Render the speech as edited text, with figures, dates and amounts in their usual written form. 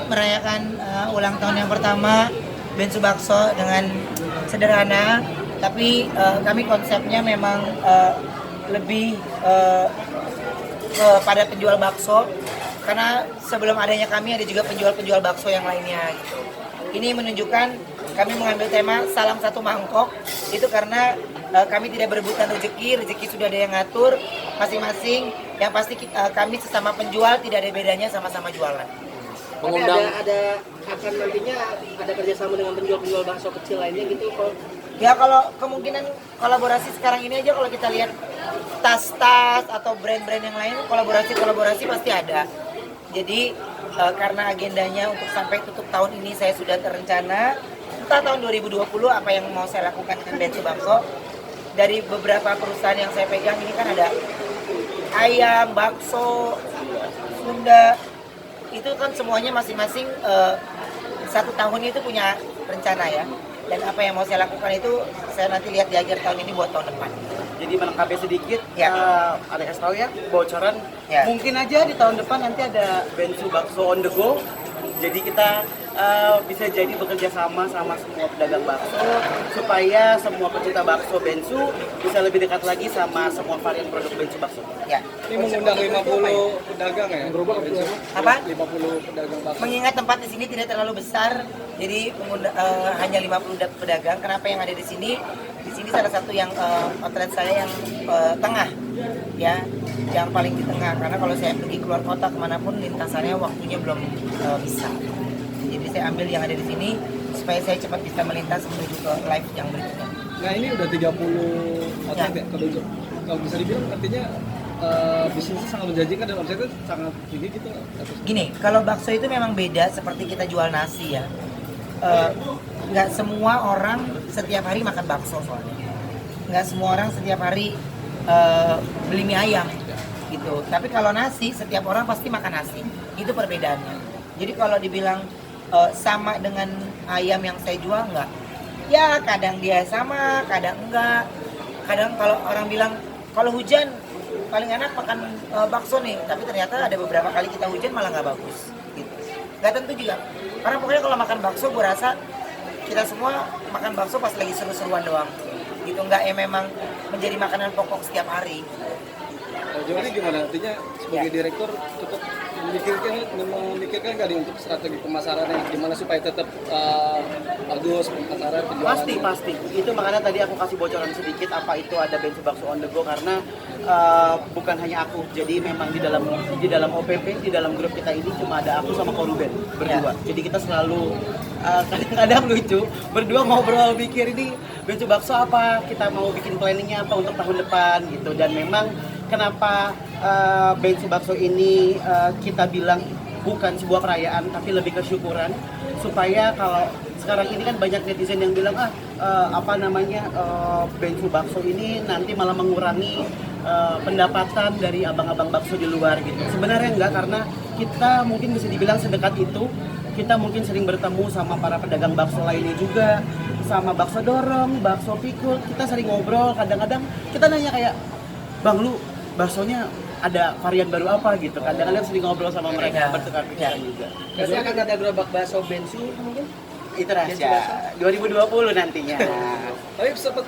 merayakan ulang tahun yang pertama Bensu Bakso dengan sederhana, tapi kami konsepnya memang lebih pada penjual bakso, karena sebelum adanya kami ada juga penjual-penjual bakso yang lainnya gitu. Ini menunjukkan kami mengambil tema salam satu mangkok, itu karena kami tidak berebutan rezeki sudah ada yang ngatur masing-masing. Yang pasti kami sesama penjual tidak ada bedanya, sama-sama jualan. Mengundang ada akan nantinya ada kerjasama dengan penjual-penjual bakso kecil lainnya gitu kok. Ya kalau kemungkinan kolaborasi sekarang ini aja, kalau kita lihat tas-tas atau brand-brand yang lain, kolaborasi pasti ada. Jadi karena agendanya untuk sampai tutup tahun ini saya sudah terencana, entah tahun 2020 apa yang mau saya lakukan dengan Bensu Bakso. Dari beberapa perusahaan yang saya pegang ini kan ada ayam, bakso, Sunda, itu kan semuanya masing-masing satu tahun itu punya rencana ya. Dan apa yang mau saya lakukan itu saya nanti lihat di akhir tahun ini buat tahun depan. Jadi melengkapi sedikit, Ya. ada kasih tahu ya, bocoran. Ya. Mungkin aja di tahun depan nanti ada Bensu Bakso on the go. Jadi kita bisa jadi bekerja sama semua pedagang bakso supaya semua pecinta bakso Bensu bisa lebih dekat lagi sama semua varian produk Bensu Bakso. Ya. Ini mengundang 50 pedagang ya? Apa? 50 pedagang bakso. Mengingat tempat di sini tidak terlalu besar, jadi hanya 50 pedagang. Kenapa yang ada di sini? Di sini salah satu yang outlet saya yang tengah, ya, yang paling di tengah. Karena kalau saya pergi keluar kota kemanapun lintasannya waktunya belum bisa. Jadi saya ambil yang ada di sini supaya saya cepat bisa melintas menuju ke live yang berikutnya. Nah ini udah 30 outlet Ya. ya? Kalau bisa dibilang artinya bisnisnya sangat menjanjikan dan omsetnya sangat tinggi gitu. Gini, kalau bakso itu memang beda seperti kita jual nasi ya. Nggak semua orang setiap hari makan bakso soalnya. Nggak semua orang setiap hari beli mie ayam gitu. Tapi kalau nasi, setiap orang pasti makan nasi. Itu perbedaannya. Jadi kalau dibilang sama dengan ayam yang saya jual, enggak. Ya kadang dia sama, kadang enggak. Kadang kalau orang bilang kalau hujan paling enak makan bakso nih, tapi ternyata ada beberapa kali kita hujan malah nggak bagus gitu. Nggak tentu juga, karena pokoknya kalau makan bakso gue rasa kita semua makan bakso pas lagi seru-seruan doang gitu, nggak memang menjadi makanan pokok setiap hari. Sejauh ini gimana? Artinya sebagai direktur cukup memikirkan nggak nih untuk strategi pemasarannya gimana supaya tetap bagus pemasaran penjualan? Pasti. Itu makanya tadi aku kasih bocoran sedikit apa itu ada Bensu Bakso on the go, karena bukan hanya aku. Jadi memang di dalam OPP, di dalam grup kita ini cuma ada aku sama Koruben berdua. Jadi kita selalu kadang-kadang lucu berdua ngobrol mikir ini Bensu Bakso apa, kita mau bikin planningnya apa untuk tahun depan gitu. Dan memang kenapa Bensu Bakso ini kita bilang bukan sebuah perayaan tapi lebih ke syukuran, supaya kalau sekarang ini kan banyak netizen yang bilang Bensu Bakso ini nanti malah mengurangi pendapatan dari abang-abang bakso di luar gitu. Sebenarnya enggak, karena kita mungkin bisa dibilang sedekat itu. Kita mungkin sering bertemu sama para pedagang bakso lainnya juga, sama bakso dorong, bakso pikul, kita sering ngobrol. Kadang-kadang kita nanya kayak, "Bang, lu baksonya ada varian baru apa?" gitu. Kadang-kadang sering ngobrol sama mereka, bertukar pikiran juga. Berarti akan ada gerobak bakso Bensu mungkin? Itu rahasia 2020 nantinya. Tapi sempat